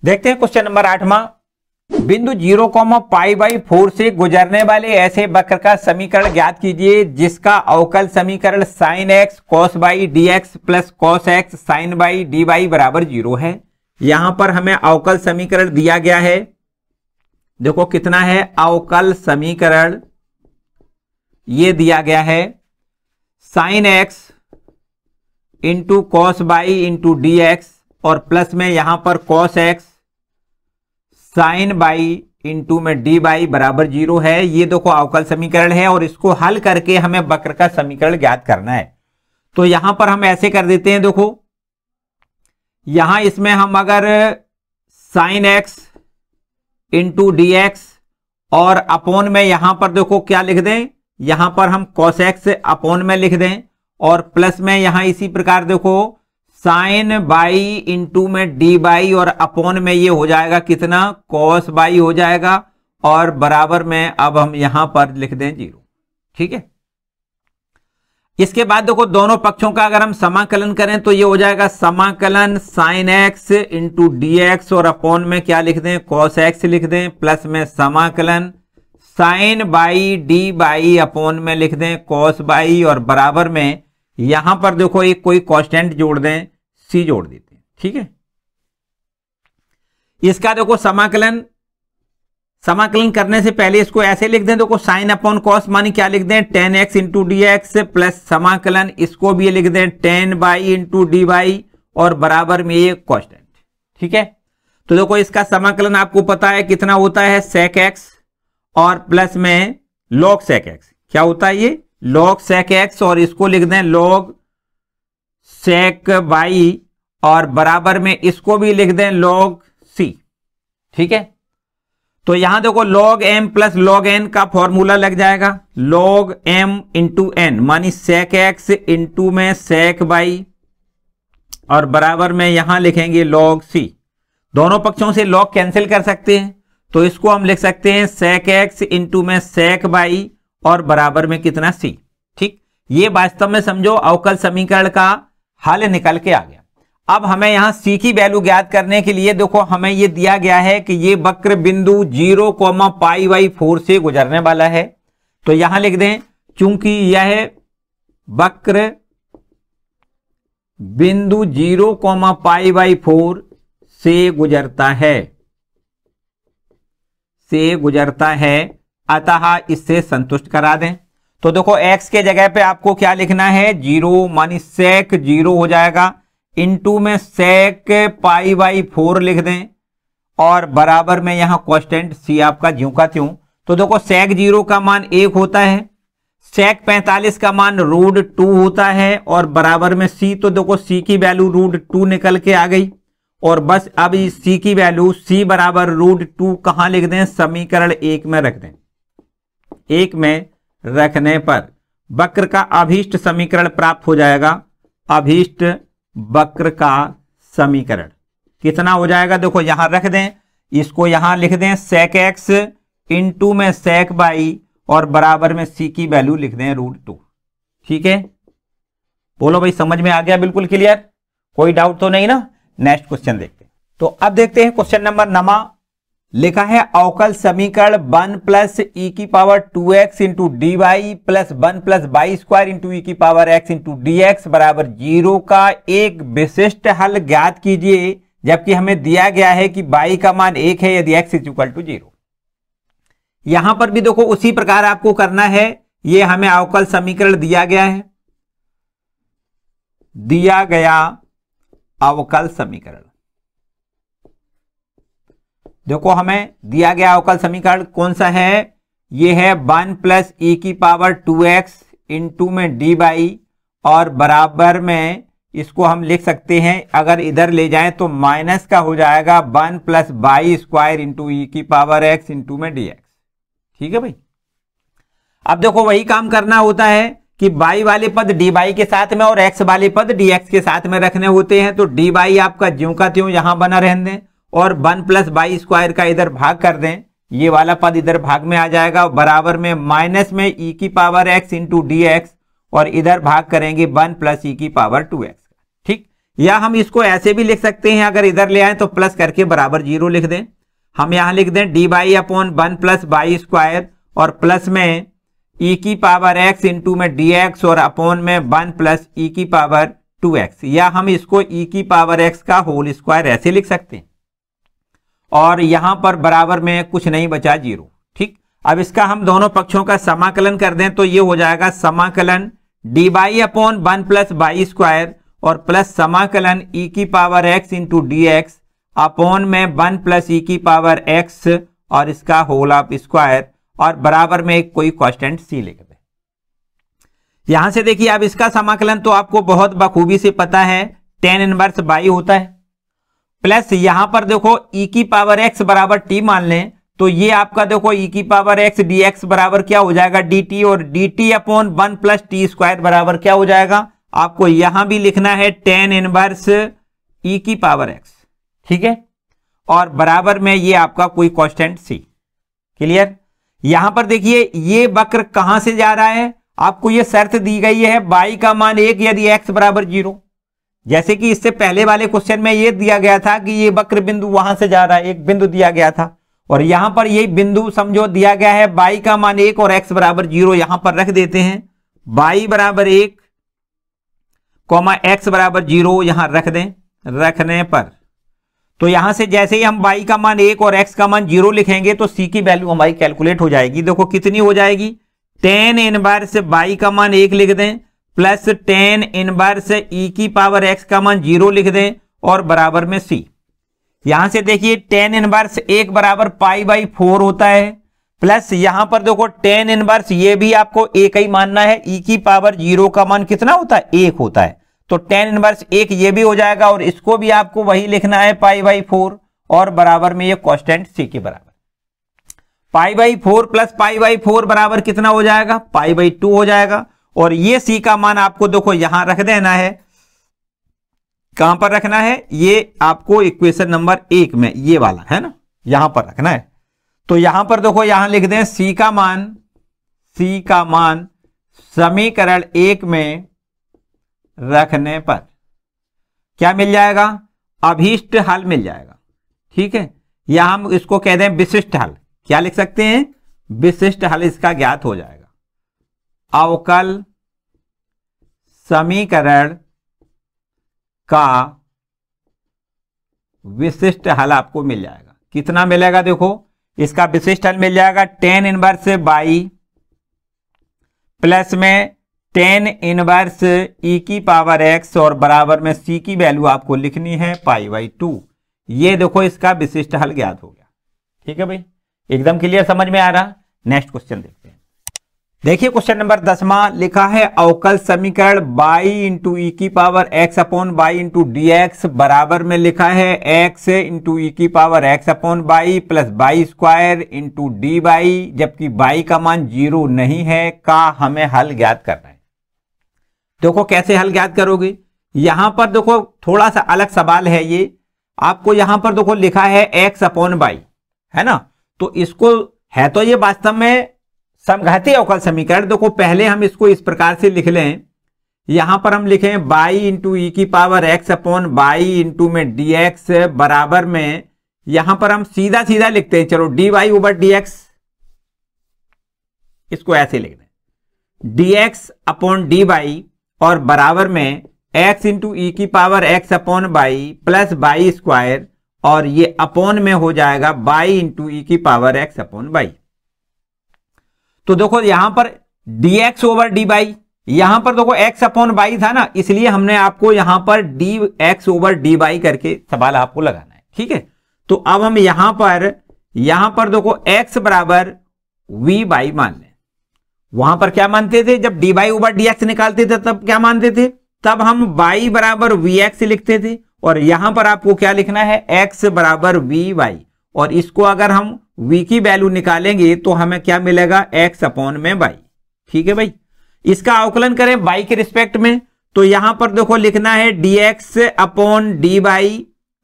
देखते हैं question number 8वां। बिंदु 0,π/4 से गुजरने वाले ऐसे वक्र का समीकरण ज्ञात कीजिए जिसका अवकल समीकरण sin x cos y dx plus cos x sin y dy बराबर 0 है। यहां पर हमें अवकल समीकरण दिया गया है, देखो कितना है अवकल समीकरण, ये दिया गया है sin x into cos y into dx और प्लस में यहां पर cos x sin y into में dy बराबर 0 है। ये देखो अवकल समीकरण है और इसको हल करके हमें वक्र का समीकरण ज्ञात करना है। तो यहां पर हम ऐसे कर देते हैं, देखो यहां इसमें हम अगर sin x इंटू dx और अपोन में यहां पर देखो क्या लिख दें, यहां पर हम cos x अपोन में लिख दें और प्लस में यहां इसी प्रकार देखो sin y इंटू में डी बाई और अपोन में ये हो जाएगा कितना cos y हो जाएगा और बराबर में अब हम यहां पर लिख दें 0। ठीक है, इसके बाद देखो दोनों पक्षों का अगर हम समाकलन करें तो ये हो जाएगा समाकलन sin x इंटू dx और अपोन में क्या लिख दें cos x लिख दें प्लस में समाकलन sin y D by upon में लिख दें cos y और बराबर में यहां पर देखो एक कोई कांस्टेंट जोड़ दें c जोड़ देते हैं। ठीक है, इसका देखो समाकलन करने से पहले इसको ऐसे लिख दें, देखो साइन अपॉन कॉस मानी क्या लिख दें tan x into d x plus समाकलन इसको भी लिख दें tan y into d y और बराबर में ये कांस्टेंट। ठीक है, तो देखो इसका समाकलन आपको पता है कितना होता है sec x और प्लस में log sec x, क्या होता है ये log sec x और इसको लिख दें log sec y और बराबर में इसको भी लिख दें log c। ठीक है, तो यहां देखो log m plus log n का फॉर्मूला लग जाएगा log m इंटू n मानी sec x इंटू में sec y और बराबर में यहां लिखेंगे log c। दोनों पक्षों से log कैंसिल कर सकते हैं तो इसको हम लिख सकते हैं sec x इंटू में sec y और बराबर में कितना c। ठीक, ये वास्तव में समझो अवकल समीकरण का हल निकल के आ गया। अब हमें यहां c की वैल्यू ज्ञात करने के लिए देखो हमें ये दिया गया है कि ये वक्र बिंदु 0,π/4 से गुजरने वाला है, तो यहां लिख दें चूंकि यह वक्र बिंदु 0,π/4 से गुजरता है अतः इससे संतुष्ट करा दें। तो देखो x के जगह पे आपको क्या लिखना है 0 मानी sec 0 हो जाएगा इंटू में sec π/4 लिख दें और बराबर में यहां कांस्टेंट c आपका ज्यों का त्यों। तो देखो sec 0 का मान 1 होता है, sec 45 का मान √2 होता है और बराबर में c, तो देखो c की वैल्यू √2 निकल के आ गई और बस अब इस c की वैल्यू c बराबर √2 कहां लिख दें समीकरण 1 में रख दें। 1 में रखने पर वक्र का अभीष्ट समीकरण प्राप्त हो जाएगा। अभीष्ट वक्र का समीकरण कितना हो जाएगा, देखो यहां रख दें, इसको यहां लिख दें sec x इंटू में sec y और बराबर में c की वैल्यू लिख दें √2। ठीक है, बोलो भाई समझ में आ गया, बिल्कुल क्लियर, कोई डाउट तो नहीं ना। नेक्स्ट क्वेश्चन देखते हैं। तो अब देखते हैं क्वेश्चन नंबर 9। लिखा है अवकल समीकरण 1 प्लस e की power 2x into d y plus 1 plus y square into e की power x into d x बराबर 0 का एक विशिष्ट हल ज्ञात कीजिए जबकि हमें दिया गया है कि y का मान 1 है यदि x इक्वल टू 0। यहां पर भी देखो उसी प्रकार आपको करना है, ये हमें अवकल समीकरण दिया गया है, दिया गया अवकल समीकरण, देखो हमें दिया गया अवकल समीकरण कौन सा है, ये है 1 प्लस e की पावर 2x इंटू में डी बाई और बराबर में इसको हम लिख सकते हैं अगर इधर ले जाएं तो माइनस का हो जाएगा 1 plus y square into e की पावर x इंटू में डी एक्स। ठीक है भाई, अब देखो वही काम करना होता है कि y वाले पद dy के साथ में और x वाले पद dx के साथ में रखने होते हैं। तो dy आपका ज्यों का त्यों यहां बना रहने दें और 1 प्लस वाई स्क्वायर का इधर भाग कर दें, ये वाला पद इधर भाग में आ जाएगा, बराबर में माइनस में e की power x into d x और इधर भाग करेंगे 1 प्लस ई की पावर 2x। ठीक, या हम इसको ऐसे भी लिख सकते हैं, अगर इधर ले आए तो प्लस करके बराबर 0 लिख दें। हम यहां लिख दें d by upon 1 plus by square और प्लस में ई की पावर x इंटू में dx और अपॉन में 1 प्लस ई की पावर 2x, या हम इसको ई की पावर x का होल स्क्वायर ऐसे लिख सकते हैं और यहां पर बराबर में कुछ नहीं बचा 0। ठीक, अब इसका हम दोनों पक्षों का समाकलन कर दें तो ये हो जाएगा समाकलन D by upon 1 plus by square और प्लस समाकलन ई की power x into d x upon में 1 प्लस ई की पावर x और इसका होल ऑफ स्क्वायर और बराबर में एक कोई कांस्टेंट c लिख दें। यहां से देखिए अब इसका समाकलन तो आपको बहुत बखूबी से पता है, tan इनवर्स बाई होता है, प्लस यहां पर देखो e की पावर x बराबर t मान लें तो ये आपका देखो e की पावर x dx बराबर क्या हो जाएगा dt, और dt upon 1 plus T square बराबर क्या हो जाएगा, आपको यहां भी लिखना है tan इनवर्स e की पावर x। ठीक है, और बराबर में ये आपका कोई कांस्टेंट c। क्लियर। यहां पर देखिए ये वक्र कहां से जा रहा है, आपको ये शर्त दी गई है y का मान 1 यदि x बराबर 0, जैसे कि इससे पहले वाले क्वेश्चन में ये दिया गया था कि ये वक्र बिंदु वहां से जा रहा है, एक बिंदु दिया गया था और यहां पर यही बिंदु समझो दिया गया है y का मान 1 और x बराबर 0, यहां पर रख देते हैं y बराबर 1 x बराबर 0 यहां रख दें। रखने पर तो यहां से जैसे ही हम y का मान 1 और x का मान 0 लिखेंगे तो c की वैल्यू हमारी कैलकुलेट हो जाएगी। देखो कितनी हो जाएगी, tan इनवर्स y का मान 1 लिख दें प्लस tan इनवर्स e की पावर x का मान 0 लिख दें और बराबर में c। यहां से देखिए tan इनवर्स 1 बराबर पाई बाई 4 होता है, प्लस यहां पर देखो tan इनवर्स ये भी आपको 1 ही मानना है, e की पावर 0 का मान कितना होता है 1 होता है, तो tan इनवर्स 1 ये भी हो जाएगा और इसको भी आपको वही लिखना है पाई बाई 4 और बराबर में ये कांस्टेंट c के बराबर। Pi by 4 plus pi by 4 बराबर कितना हो जाएगा, पाई बाई 2 हो जाएगा। और ये c का मान आपको देखो यहां रख देना है, कहां पर रखना है, ये आपको इक्वेशन नंबर 1 में ये वाला है ना, यहां पर रखना है। तो यहां पर देखो यहां लिख दें c का मान समीकरण 1 में रखने पर क्या मिल जाएगा, अभीष्ट हल मिल जाएगा। ठीक है, या हम इसको कह दें विशिष्ट हल, क्या लिख सकते हैं, विशिष्ट हल इसका ज्ञात हो जाएगा। अवकल समीकरण का विशिष्ट हल आपको मिल जाएगा। कितना मिलेगा, देखो इसका विशिष्ट हल मिल जाएगा tan इनवर्स बाई प्लस में tan इनवर्स e की पावर x और बराबर में c की वैल्यू आपको लिखनी है पाई बाई 2। ये देखो इसका विशिष्ट हल ज्ञात हो गया। ठीक है भाई, एकदम क्लियर समझ में आ रहा। नेक्स्ट क्वेश्चन देखते हैं। देखिए क्वेश्चन नंबर 10वां लिखा है अवकल समीकरण y इंटू ई की power x upon y into d x बराबर में लिखा है x इंटू ई की power x upon y plus y square into d y, जबकि y का मान 0 नहीं है, का हमें हल ज्ञात करना है। देखो कैसे हल ज्ञात करोगे, यहां पर देखो थोड़ा सा अलग सवाल है ये, आपको यहां पर देखो लिखा है x अपॉन वाई है ना, तो इसको है तो ये वास्तव में समघाती अवकल समीकरण। देखो पहले हम इसको इस प्रकार से लिख लें, यहां पर हम लिखें y इंटू ई की power x upon y into में dx बराबर में, यहां पर हम सीधा सीधा लिखते हैं, चलो dy ओवर dx, इसको ऐसे लिख दें dx अपॉन dy और बराबर में x इंटू ई की power x upon y plus y square और ये अपॉन में हो जाएगा y इंटू ई की पावर x अपॉन वाई। तो देखो यहां पर dx ओवर dy, यहां पर देखो x अपॉन वाई था ना, इसलिए हमने आपको यहां पर dx ओवर dy करके सवाल आपको लगाना है। ठीक है, तो अब हम यहां पर देखो x बराबर वी बाई मान लें। वहां पर क्या मानते थे, जब dy ओवर dx निकालते थे तब क्या मानते थे, तब हम y बराबर vx लिखते थे और यहां पर आपको क्या लिखना है, x बराबर vy, और इसको अगर हम v की वैल्यू निकालेंगे तो हमें क्या मिलेगा, x अपॉन में y। ठीक है भाई, इसका अवकलन करें y के रिस्पेक्ट में, तो यहां पर देखो लिखना है dx upon dy,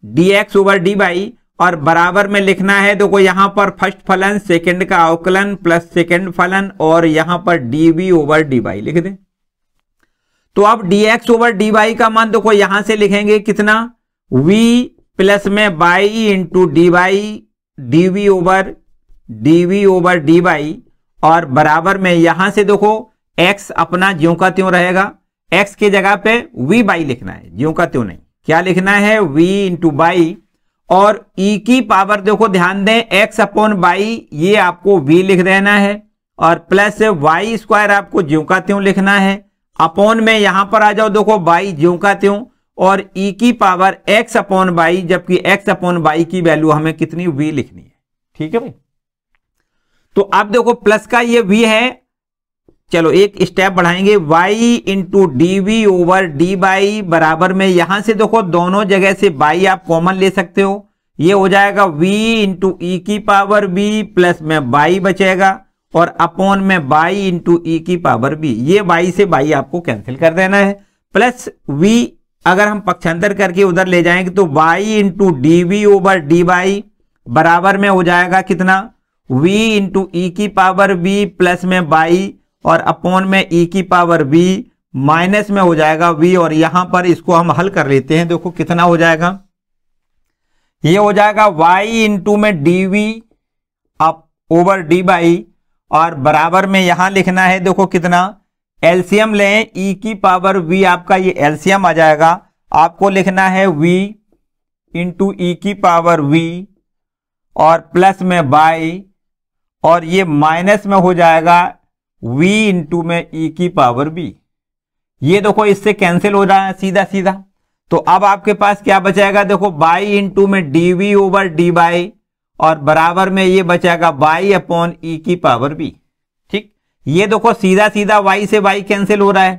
dx over dy और बराबर में लिखना है देखो यहां पर फर्स्ट फलन सेकंड का अवकलन प्लस सेकंड फलन और यहां पर dv ओवर dy लिख दें। तो अब dx ओवर dy का मान देखो यहां से लिखेंगे कितना, v प्लस में by into dv over dy और बराबर में यहां से देखो x अपना ज्यों का त्यों रहेगा, x की जगह पे v बाई लिखना है, ज्यों का त्यों नहीं, क्या लिखना है v इंटू बाई और e की पावर देखो ध्यान दें x अपॉन बाई ये आपको v लिख देना है और प्लस वाई स्क्वायर आपको ज्यों का त्यों लिखना है, अपॉन में यहां पर आ जाओ देखो बाई ज्यों का त्यों और e की पावर x अपॉन बाई, जबकि x अपॉन बाई की वैल्यू हमें कितनी v लिखनी है। ठीक है भाई, तो अब देखो प्लस का ये v है, चलो एक स्टेप बढ़ाएंगे, y into D over D by बराबर में यहां से देखो दोनों जगह से बाई आप कॉमन ले सकते हो, ये हो जाएगा v इंटू ई की पावर b प्लस में बाई बचेगा और अपॉन में बाई इंटू ई की पावर b, ये बाई से बाई आपको कैंसिल कर देना है, प्लस v अगर हम पक्षांतर करके उधर ले जाएंगे तो y into D over D by बराबर में हो जाएगा कितना, v इंटू ई की पावर b प्लस में बाई और अपॉन में e की पावर b माइनस में हो जाएगा v और यहां पर इसको हम हल कर लेते हैं, देखो कितना हो जाएगा, ये हो जाएगा y इंटू में dv up over D by और बराबर में यहां लिखना है देखो कितना, एलसीएम लें e की पावर v आपका ये एलसीएम आ जाएगा, आपको लिखना है v इंटू ई की पावर v और प्लस में बाई और ये माइनस में हो जाएगा v इंटू में e की पावर b, ये देखो इससे कैंसिल हो रहा है सीधा सीधा, तो अब आपके पास क्या बचाएगा देखो बाई इंटू में dv ओवर डी बाई और बराबर में ये बचेगा बाई अपॉन ई की पावर b। ठीक, ये देखो सीधा सीधा y से y कैंसिल हो रहा है,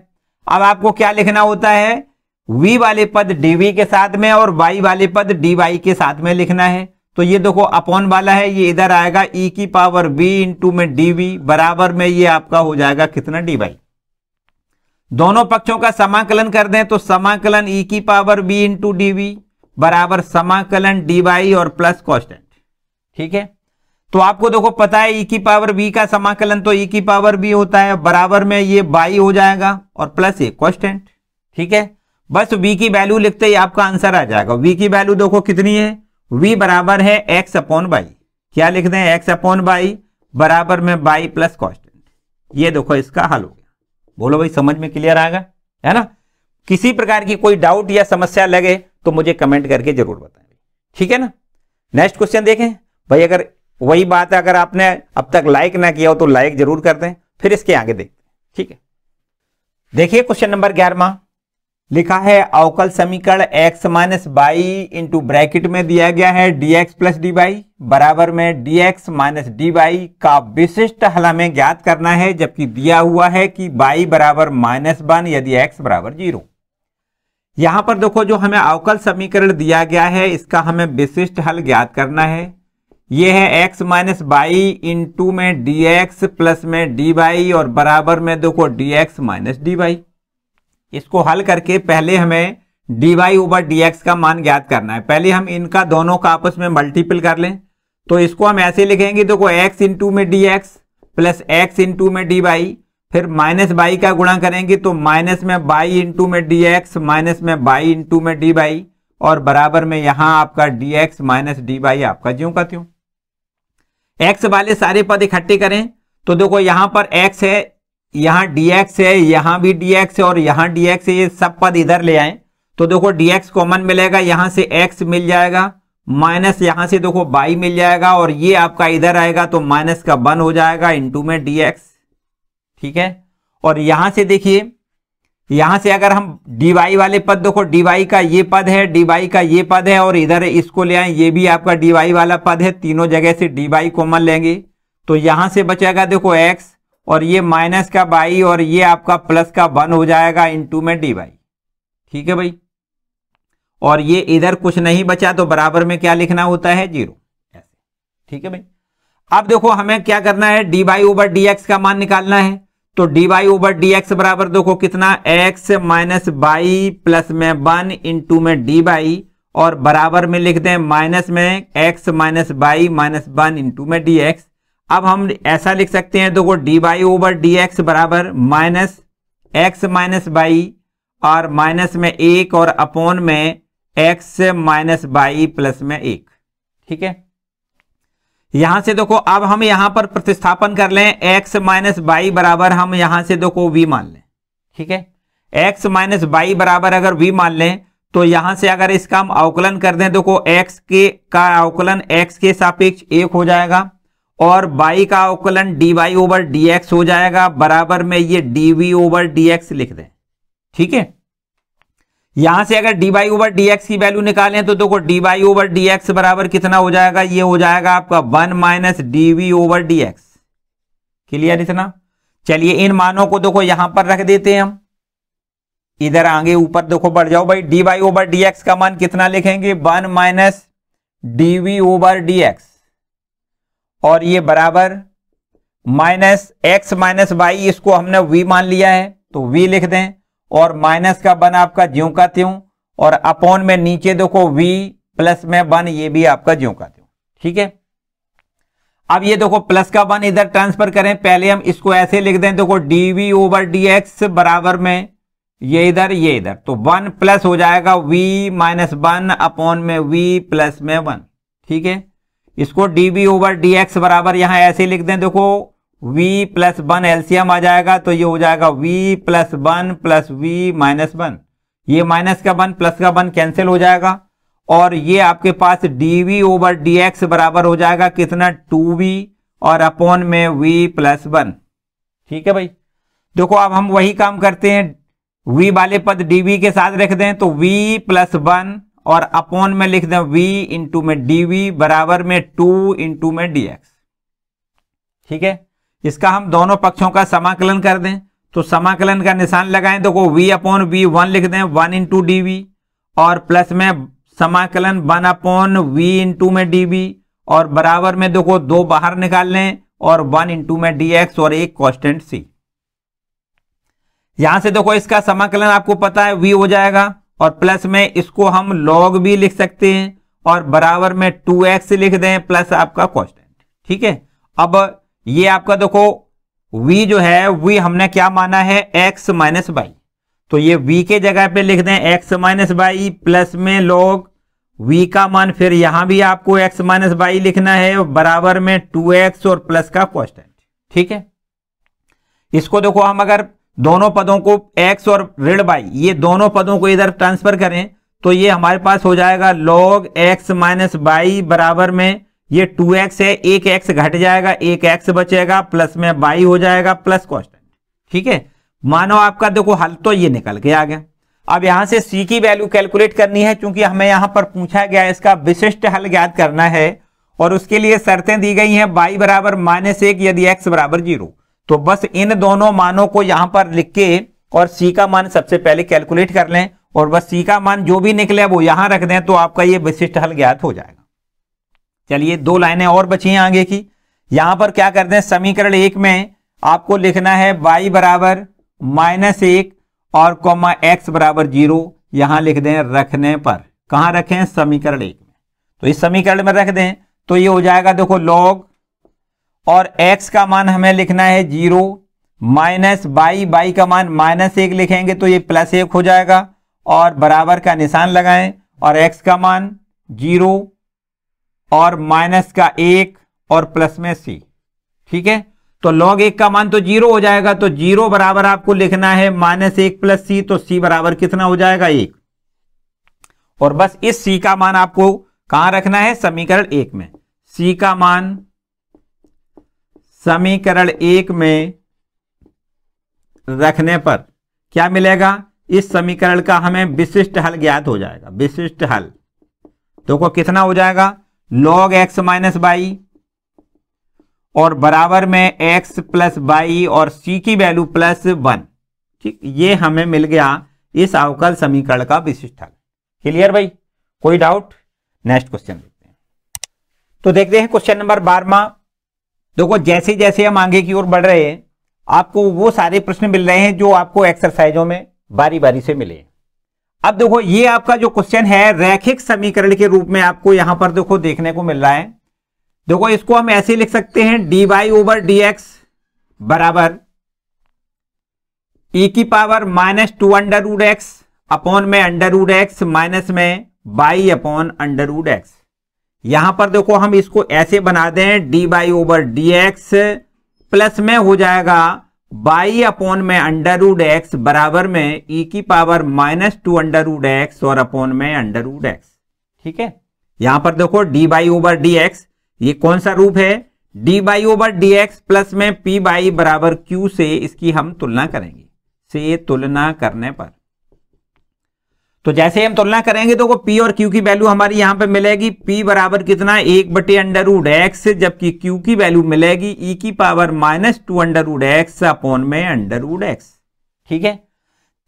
अब आपको क्या लिखना होता है, v वाले पद dv के साथ में और y वाले पद dy के साथ में लिखना है, तो ये देखो अपॉन वाला है ये इधर आएगा e की पावर b इंटू में dv बराबर में ये आपका हो जाएगा कितना dy, दोनों पक्षों का समाकलन कर दें तो समाकलन e की पावर b इंटू dv बराबर समाकलन dy और प्लस कांस्टेंट। ठीक है, तो आपको देखो पता है e की पावर b का समाकलन तो e की पावर b होता है, बराबर में ये बाई हो जाएगा और प्लस ये कांस्टेंट। ठीक है, बस v की वैल्यू लिखते ही आपका आंसर आ जाएगा, v की वैल्यू देखो कितनी है, v बराबर है x अपॉन बाई, क्या लिख दें x अपॉन बाई बराबर में बाई प्लस कांस्टेंट, ये देखो इसका हल हो गया। बोलो भाई समझ में क्लियर आ गया है ना, किसी प्रकार की कोई डाउट या समस्या लगे तो मुझे कमेंट करके जरूर बताएं। ठीक है ना, नेक्स्ट क्वेश्चन देखें भाई, अगर वही बात है अगर आपने अब तक लाइक ना किया हो तो लाइक जरूर कर दें, फिर इसके आगे देखते हैं। ठीक है, देखिए क्वेश्चन नंबर 11 लिखा है अवकल समीकरण x minus by into bracket में दिया गया है dx प्लस डी बाई बराबर में dx माइनस डी बाई का विशिष्ट हल हमें ज्ञात करना है, जबकि दिया हुआ है कि y बराबर -1 यदि x बराबर 0। यहां पर देखो जो हमें अवकल समीकरण दिया गया है इसका हमें विशिष्ट हल ज्ञात करना है, ये है x माइनस बाई इंटू में dx प्लस में डी बाई और बराबर में देखो dx माइनस डी बाई। इसको हल करके पहले हमें dy ओवर dx का मान ज्ञात करना है, पहले हम इनका दोनों का आपस में मल्टीपल कर लें, तो इसको हम ऐसे लिखेंगे देखो x इंटू में dx प्लस x इंटू में डी बाई, फिर माइनस बाई का गुणा करेंगे तो माइनस में बाई इंटू में dx माइनस में बाई इंटू में डी बाई और बराबर में यहां आपका dx माइनस डी बाई आपका ज्यों का त्यों। x वाले सारे पद इकट्ठे करें तो देखो यहां पर x है, यहां dx है, यहां भी dx है और यहां dx है, ये सब पद इधर ले आए तो देखो dx कॉमन मिलेगा, यहां से x मिल जाएगा माइनस यहां से देखो बाई मिल जाएगा और ये आपका इधर आएगा तो माइनस का 1 हो जाएगा इंटू में dx। ठीक है, और यहां से देखिए यहां से अगर हम dy वाले पद देखो dy का ये पद है, dy का ये पद है और इधर इसको ले आए, ये भी आपका dy वाला पद है, तीनों जगह से dy कॉमन लेंगे तो यहां से बचेगा देखो x और ये माइनस का बाई और ये आपका प्लस का 1 हो जाएगा इंटू में dy। ठीक है भाई, और ये इधर कुछ नहीं बचा तो बराबर में क्या लिखना होता है 0 ऐसे। ठीक है भाई, अब देखो हमें क्या करना है dy ओवर dx का मान निकालना है, तो dy ओवर dx बराबर देखो कितना x माइनस बाई प्लस में 1 इंटू में dy और बराबर में लिख दें माइनस में x minus by minus 1 into में dx। अब हम ऐसा लिख सकते हैं देखो dy ओवर dx बराबर माइनस x माइनस बाई और माइनस में 1 और अपॉन में x माइनस बाई प्लस में 1। ठीक है, यहां से देखो अब हम यहां पर प्रतिस्थापन कर लें, x माइनस बाई बराबर हम यहां से देखो v मान लें। ठीक है, x माइनस बाई बराबर अगर v मान लें तो यहां से अगर इसका हम अवकलन कर दें, देखो x का अवकलन x के सापेक्ष 1 हो जाएगा और y का अवकलन dy ओवर dx हो जाएगा, बराबर में ये dv ओवर dx लिख दें। ठीक है, यहां से अगर dy ओवर dx की वैल्यू निकालें तो देखो dy ओवर dx बराबर कितना हो जाएगा, ये हो जाएगा आपका 1 minus dv over dx। Clear इतना? चलिए इन मानों को देखो यहां पर रख देते हैं हम, इधर आगे ऊपर देखो बढ़ जाओ भाई। dy ओवर dx का मान कितना लिखेंगे, 1 माइनस dv ओवर dx और ये बराबर माइनस x माइनस वाई, इसको हमने v मान लिया है तो v लिख दें और माइनस का 1 आपका ज्यों का त्यों और अपॉन में नीचे देखो v प्लस में 1, ये भी आपका ज्यों का त्यों। ठीक है, अब ये देखो प्लस का 1 इधर ट्रांसफर करें, पहले हम इसको ऐसे लिख दें, देखो dv ओवर dx बराबर में ये इधर तो 1 प्लस हो जाएगा v माइनस 1 अपॉन में v प्लस में 1। ठीक है, इसको dv ओवर dx बराबर यहां ऐसे लिख दें, देखो v प्लस 1 एलसीएम आ जाएगा तो ये हो जाएगा v plus 1 plus v minus 1, ये माइनस का 1 प्लस का 1 कैंसिल हो जाएगा और ये आपके पास dv ओवर dx बराबर हो जाएगा कितना, 2v और अपॉन में v प्लस 1। ठीक है भाई, देखो अब हम वही काम करते हैं, v वाले पद dv के साथ रख दें तो v प्लस 1 और अपॉन में लिख दें v इंटू में dv बराबर में 2 इंटू में dx। ठीक है, इसका हम दोनों पक्षों का समाकलन कर दें तो समाकलन का निशान लगाएं, देखो v अपॉन v 1 लिख दें 1 इंटू dv और प्लस में समाकलन 1 अपॉन v इंटू में dv और बराबर में देखो 2 बाहर निकाल लें और 1 इंटू में dx और एक कांस्टेंट c। यहां से देखो इसका समाकलन आपको पता है v हो जाएगा और प्लस में इसको हम log भी लिख सकते हैं और बराबर में 2x लिख दें प्लस आपका कांस्टेंट। ठीक है, अब ये आपका देखो v जो है v हमने क्या माना है, x माइनस बाई, तो ये v के जगह पे लिख दें x माइनस बाई प्लस में log v का मान, फिर यहां भी आपको x माइनस बाई लिखना है बराबर में 2x और प्लस का कांस्टेंट। ठीक है, इसको देखो हम अगर दोनों पदों को x और ऋण बाई, ये दोनों पदों को इधर ट्रांसफर करें तो ये हमारे पास हो जाएगा log x माइनस बाई बराबर में ये 2x है, एक x घट जाएगा, एक x बचेगा प्लस में बाई हो जाएगा प्लस कांस्टेंट। ठीक है, मानो आपका देखो हल तो ये निकल के आ गया। अब यहां से c की वैल्यू कैलकुलेट करनी है, क्योंकि हमें यहां पर पूछा गया इसका विशिष्ट हल ज्ञात करना है और उसके लिए शर्तें दी गई हैं, y बराबर -1 यदि x बराबर 0। तो बस इन दोनों मानों को यहां पर लिख के और c का मान सबसे पहले कैलकुलेट कर लें और बस c का मान जो भी निकले वो यहां रख दें तो आपका ये विशिष्ट हल ज्ञात हो जाएगा। चलिए 2 लाइनें और बची हैं आगे की। यहां पर क्या करते हैं, समीकरण 1 में आपको लिखना है y बराबर -1 और कॉमा x बराबर 0, यहां लिख दें रखने पर। कहां रखें, समीकरण 1 में। तो इस समीकरण में रख दें तो ये हो जाएगा देखो log और x का मान हमें लिखना है 0 माइनस बाई का मान -1 लिखेंगे तो ये +1 हो जाएगा और बराबर का निशान लगाएं और x का मान 0 और माइनस का 1 और प्लस में c। ठीक है, तो log 1 का मान तो 0 हो जाएगा तो 0 बराबर आपको लिखना है -1 प्लस c, तो c बराबर कितना हो जाएगा 1 और बस इस c का मान आपको कहां रखना है, समीकरण 1 में। c का मान समीकरण 1 में रखने पर क्या मिलेगा, इस समीकरण का हमें विशिष्ट हल ज्ञात हो जाएगा। विशिष्ट हल देखो कितना हो जाएगा, log x माइनस बाई और बराबर में x प्लस बाई और c की वैल्यू +1। ठीक, ये हमें मिल गया इस अवकल समीकरण का विशिष्ट हल। क्लियर भाई, कोई डाउट? नेक्स्ट क्वेश्चन देखते हैं। तो देखते हैं क्वेश्चन नंबर 12। देखो जैसे जैसे हम आगे की ओर बढ़ रहे हैं आपको वो सारे प्रश्न मिल रहे हैं जो आपको एक्सरसाइजों में बारी बारी से मिले। अब देखो ये आपका जो क्वेश्चन है रैखिक समीकरण के रूप में आपको यहां पर देखो देखने को मिल रहा है। देखो इसको हम ऐसे लिख सकते हैं dy ओवर dx बराबर ई की power minus 2 under root x upon में अंडर रूट एक्स माइनस में y upon under root x. यहां पर देखो हम इसको ऐसे बना दें d y over d x plus में हो जाएगा बाई अपॉन में अंडर रूट एक्स बराबर में ई की power minus 2 under root x और अपॉन में अंडर रूट एक्स। ठीक है, यहां पर देखो d y over d x, ये कौन सा रूप है, D y over d x plus में पी बाई बराबर क्यू से इसकी हम तुलना करेंगे, से तुलना करने पर। तो जैसे हम तुलना करेंगे तो पी और क्यू की वैल्यू हमारी यहां पे मिलेगी, पी बराबर कितना 1 बटे अंडर रूट एक्स, जबकि क्यू की वैल्यू मिलेगी ई की power minus 2 under root x upon में अंडर रूट एक्स। ठीक है,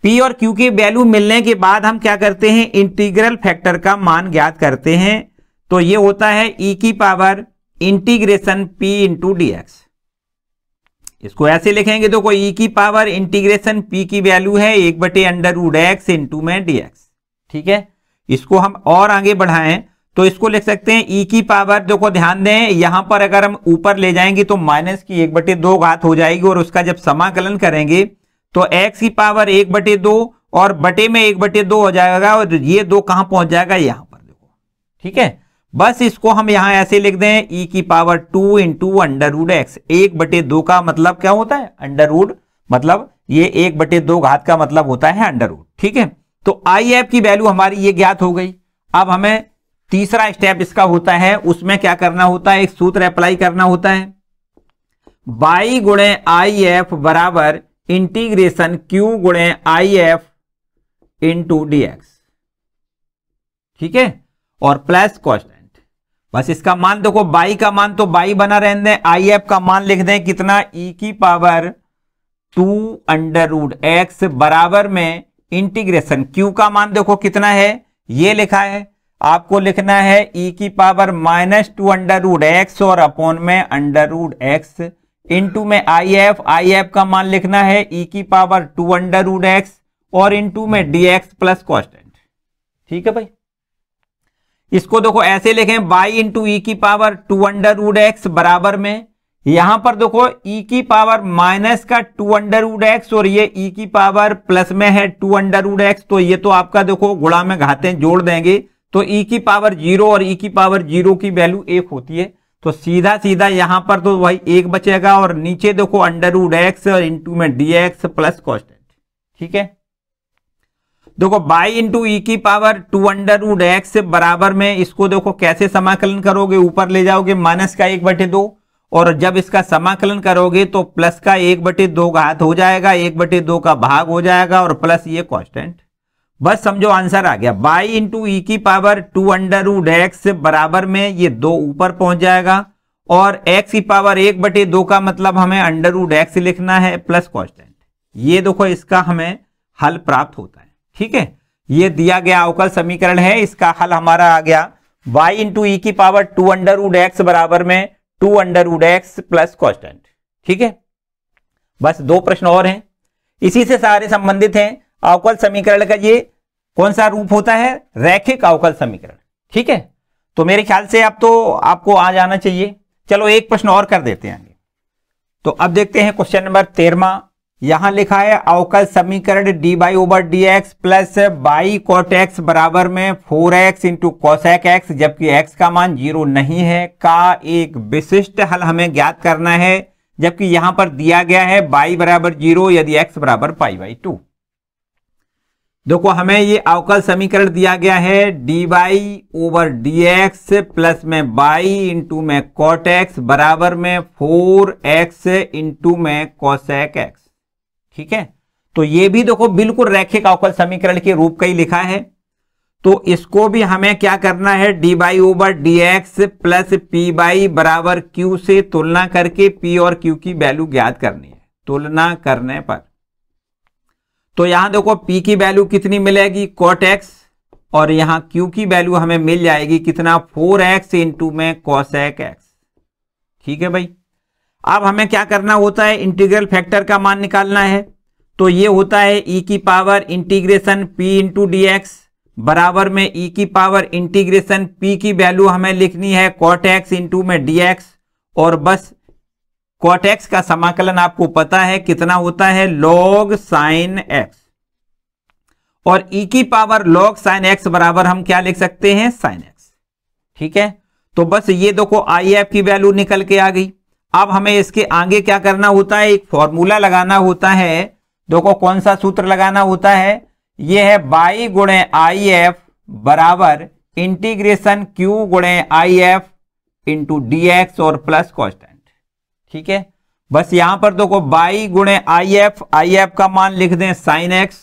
पी और क्यू की वैल्यू मिलने के बाद हम क्या करते हैं, इंटीग्रल फैक्टर का मान ज्ञात करते हैं। तो ये होता है ई की power integration P into d x. इसको ऐसे लिखेंगे तो ई की पावर इंटीग्रेशन पी की वैल्यू है 1 बटे अंडर रूट एक्स इंटू में डी एक्स। ठीक है, इसको हम और आगे बढ़ाएं तो इसको लिख सकते हैं ई की पावर, देखो ध्यान दें यहां पर अगर हम ऊपर ले जाएंगे तो माइनस की 1 बटे 2 घात हो जाएगी और उसका जब समाकलन करेंगे तो एक्स की पावर 1 बटे 2 और बटे में 1 बटे 2 हो जाएगा और ये 2 कहां पहुंच जाएगा, यहां पर देखो। ठीक है, बस इसको हम यहां ऐसे लिख दें ई की power 2 into under root x. 1 बटे 2 का मतलब क्या होता है, अंडर रूट, मतलब ये 1 बटे 2 घात का मतलब होता है अंडर रूट। ठीक है, तो आई एफ की वैल्यू हमारी ये ज्ञात हो गई। अब हमें तीसरा स्टेप इसका होता है, उसमें क्या करना होता है, एक सूत्र अप्लाई करना होता है, बाई गुणे आई एफ बराबर इंटीग्रेशन क्यू गुणे I F into d x. ठीक है, और प्लस कॉन्स्टेंट। बस इसका मान देखो, बाई का मान तो बाई बना रहने दें, आई एफ का मान लिख दें कितना, ई की पावर 2 अंडर रूट एक्स बराबर में इंटीग्रेशन क्यू का मान देखो कितना है, ये लिखा है, आपको लिखना है ई की power minus 2 under root x और अपॉन में अंडर रूट एक्स इंटू में आई एफ का मान लिखना है ई की पावर 2 अंडर रूट एक्स और इंटू में डी एक्स प्लस कॉन्स्टेंट। ठीक है भाई, इसको देखो ऐसे लिखें, बाई इंटू ई की पावर 2 अंडर रूट एक्स बराबर में, यहां पर देखो ई की पावर माइनस का 2 अंडर रूट एक्स और ये ई की पावर प्लस में है 2 अंडर रूट एक्स, तो ये तो आपका देखो गुणा में घातें जोड़ देंगे तो ई की पावर 0 और ई की पावर 0 की वैल्यू 1 होती है, तो सीधा सीधा यहां पर तो भाई 1 बचेगा और नीचे देखो अंडर रूट एक्स और इंटू में डी एक्स प्लस कॉन्स्टेंट। ठीक है, देखो बाई इंटू ई की पावर 2 अंडर रूट एक्स बराबर में, इसको देखो कैसे समाकलन करोगे, ऊपर ले जाओगे माइनस का 1 बटे 2 और जब इसका समाकलन करोगे तो प्लस का 1 बटे 2 घात हो जाएगा, 1 बटे 2 का भाग हो जाएगा और प्लस ये कांस्टेंट। बस समझो आंसर आ गया, बाई इंटू ई की पावर 2 अंडर रूट एक्स बराबर में ये 2 ऊपर पहुंच जाएगा और एक्स की पावर 1 बटे 2 का मतलब हमें अंडर रूट एक्स लिखना है प्लस कांस्टेंट। ये देखो इसका हमें हल प्राप्त होता है। ठीक है, ये दिया गया अवकल समीकरण है, इसका हल हमारा आ गया बाई इंटू ई की पावर 2 अंडर रूट एक्स बराबर में 2 under root x plus constant. ठीक है, बस 2 प्रश्न और हैं, इसी से सारे संबंधित हैं। अवकल समीकरण का ये कौन सा रूप होता है, रैखिक अवकल समीकरण। ठीक है, तो मेरे ख्याल से अब तो आपको आ जाना चाहिए। चलो एक प्रश्न और कर देते हैं। तो अब देखते हैं क्वेश्चन नंबर 13। यहां लिखा है अवकल समीकरण d y over d x plus y cot x बराबर में 4x इंटू कॉसेक एक्स, जबकि x का मान 0 नहीं है, का एक विशिष्ट हल हमें ज्ञात करना है, जबकि यहां पर दिया गया है y बराबर 0 यदि x बराबर पाई बाई 2। देखो हमें ये अवकल समीकरण दिया गया है D y over d x plus में बाई इंटू में कॉट एक्स बराबर में 4x इंटू में कॉसेक एक्स। ठीक है, तो ये भी देखो बिल्कुल रैखिक अवकल समीकरण के रूप का ही लिखा है, तो इसको भी हमें क्या करना है, D y over d x plus P by बराबर क्यू से तुलना करके पी और क्यू की वैल्यू ज्ञात करनी है। तुलना करने पर तो यहां देखो पी की वैल्यू कितनी मिलेगी, कॉट एक्स, और यहां क्यू की वैल्यू हमें मिल जाएगी कितना, 4x इंटू में कॉसेक एक्स। ठीक है भाई, अब हमें क्या करना होता है, इंटीग्रल फैक्टर का मान निकालना है, तो ये होता है ई की power integration P into d x बराबर में ई की पावर इंटीग्रेशन पी की वैल्यू हमें लिखनी है कॉट एक्स इंटू में डी एक्स और बस cot x का समाकलन आपको पता है कितना होता है, log sin x, और e की पावर log sin x बराबर हम क्या लिख सकते हैं, sin x। ठीक है, तो बस ये देखो IF की वैल्यू निकल के आ गई। अब हमें इसके आगे क्या करना होता है, एक फॉर्मूला लगाना होता है। देखो कौन सा सूत्र लगाना होता है, ये है बाई गुणे IF बराबर इंटीग्रेशन Q गुणे IF इंटू DX और प्लस कॉन्स्टेंट। ठीक है, बस यहां पर देखो बाई गुणे IF का मान लिख दें sin x,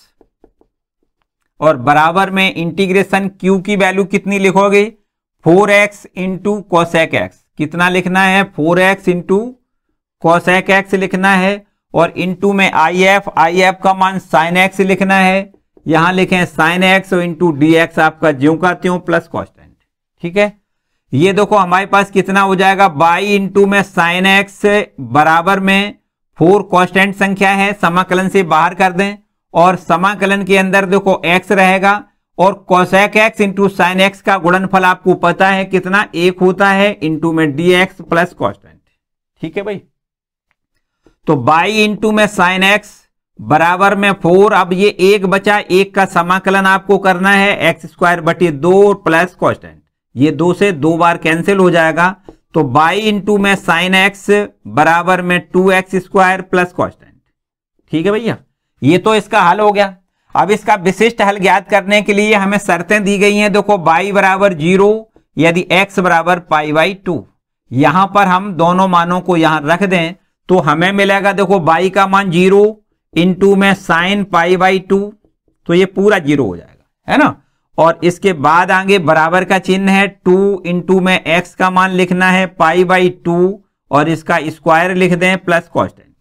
और बराबर में इंटीग्रेशन Q की वैल्यू कितनी लिखोगे, 4x इंटू कोसेक x। कितना लिखना है, 4x इंटू कोसेक x लिखना है, और इंटू में IF का मान sin x लिखना है। यहां लिखें sin x और इंटू dx आपका ज्यों का त्यों प्लस कॉन्स्टेंट। ठीक है, ये देखो हमारे पास कितना हो जाएगा, बाई इंटू में sin x बराबर में 4 कॉन्स्टेंट संख्या है, समाकलन से बाहर कर दें, और समाकलन के अंदर देखो x रहेगा, और cosec x into sine x का गुणनफल आपको पता है कितना, 1 होता है, इंटू में dx प्लस कॉन्स्टेंट। ठीक है भाई, तो बाई इंटू में साइन एक्स बराबर में 4, अब ये 1 बचा, 1 का समाकलन आपको करना है x स्क्वायर बटे 2 प्लस कॉन्स्टेंट। ये 2 से 2 बार कैंसिल हो जाएगा, तो बाई इंटू में साइन एक्स बराबर में 2x स्क्वायर प्लस कॉन्स्टेंट। ठीक है भैया, ये तो इसका हल हो गया। अब इसका विशिष्ट हल ज्ञात करने के लिए हमें शर्तें दी गई हैं। देखो y बराबर 0 यदि x बराबर पाई बाई 2, यहां पर हम दोनों मानों को यहां रख दें तो हमें मिलेगा, देखो y का मान 0 इंटू में साइन पाई बाई 2, तो ये पूरा 0 हो जाएगा, है ना। और इसके बाद आगे बराबर का चिन्ह है, 2 इंटू में x का मान लिखना है पाई बाई 2, और इसका स्क्वायर लिख दें प्लस कॉन्स्टेंट,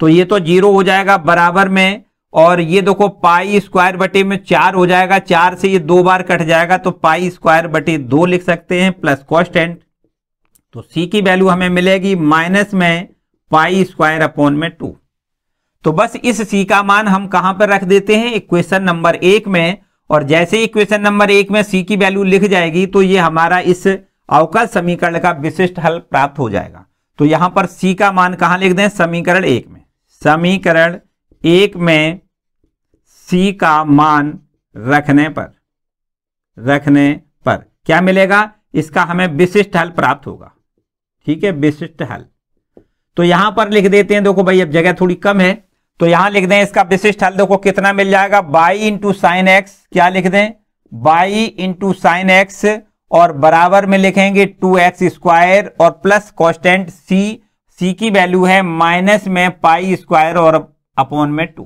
तो ये तो 0 हो जाएगा बराबर में। और ये देखो पाई स्क्वायर बटे में 4 हो जाएगा, 4 से ये 2 बार कट जाएगा, तो पाई स्क्वायर बटे 2 लिख सकते हैं प्लस कॉन्स्टेंट। तो c की वैल्यू हमें मिलेगी माइनस में पाई स्क्वायर अपॉन में 2। तो बस इस c का मान हम कहां पर रख देते हैं, इक्वेशन नंबर 1 में, और जैसे ही इक्वेशन नंबर 1 में c की वैल्यू लिख जाएगी तो ये हमारा इस अवकल समीकरण का विशिष्ट हल प्राप्त हो जाएगा। तो यहां पर c का मान कहां लिख दें, समीकरण 1 में। समीकरण 1 में c का मान रखने पर क्या मिलेगा, इसका हमें विशिष्ट हल प्राप्त होगा। ठीक है, विशिष्ट हल तो यहां पर लिख देते हैं। देखो भाई अब जगह थोड़ी कम है, तो यहां लिख दें इसका विशिष्ट हल। देखो कितना मिल जाएगा, बाई इंटू साइन एक्स, क्या लिख दें, बाई इंटू साइन एक्स, और बराबर में लिखेंगे 2x स्क्वायर और प्लस कॉन्स्टेंट c की वैल्यू है माइनस में पाई स्क्वायर और अपॉन में 2।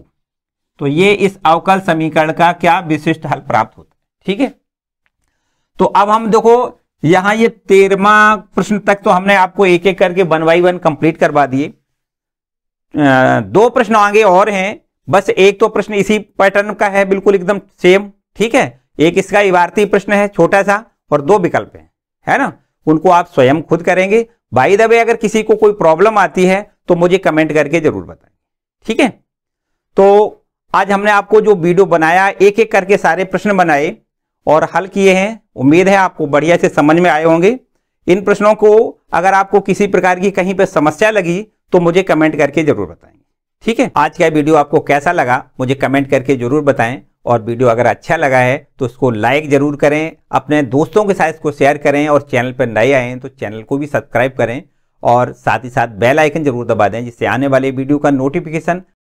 तो ये इस अवकल समीकरण का क्या विशिष्ट हल प्राप्त होता है। ठीक है, तो अब हम देखो यहां ये 13वां प्रश्न तक तो हमने आपको एक एक करके 1 बाई 1 कंप्लीट करवा दिए। 2 प्रश्न आगे और हैं, बस एक तो प्रश्न इसी पैटर्न का है, बिल्कुल एकदम सेम। ठीक है, एक इसका इबारती प्रश्न है छोटा सा, और 2 विकल्प हैं, है ना, उनको आप स्वयं खुद करेंगे। बाय द वे अगर किसी को कोई प्रॉब्लम आती है तो मुझे कमेंट करके जरूर बताएं। ठीक है, तो आज हमने आपको जो वीडियो बनाया, एक एक करके सारे प्रश्न बनाए और हल किए हैं। उम्मीद है आपको बढ़िया से समझ में आए होंगे। इन प्रश्नों को अगर आपको किसी प्रकार की कहीं पे समस्या लगी तो मुझे कमेंट करके जरूर बताएंगे। ठीक है, आज का वीडियो आपको कैसा लगा मुझे कमेंट करके जरूर बताएं, और वीडियो अगर अच्छा लगा है तो उसको लाइक जरूर करें, अपने दोस्तों के साथ इसको शेयर करें, और चैनल पर नए आए हैं तो चैनल को भी सब्सक्राइब करें, और साथ ही साथ बेल आइकन जरूर दबा दें, जिससे आने वाले वीडियो का नोटिफिकेशन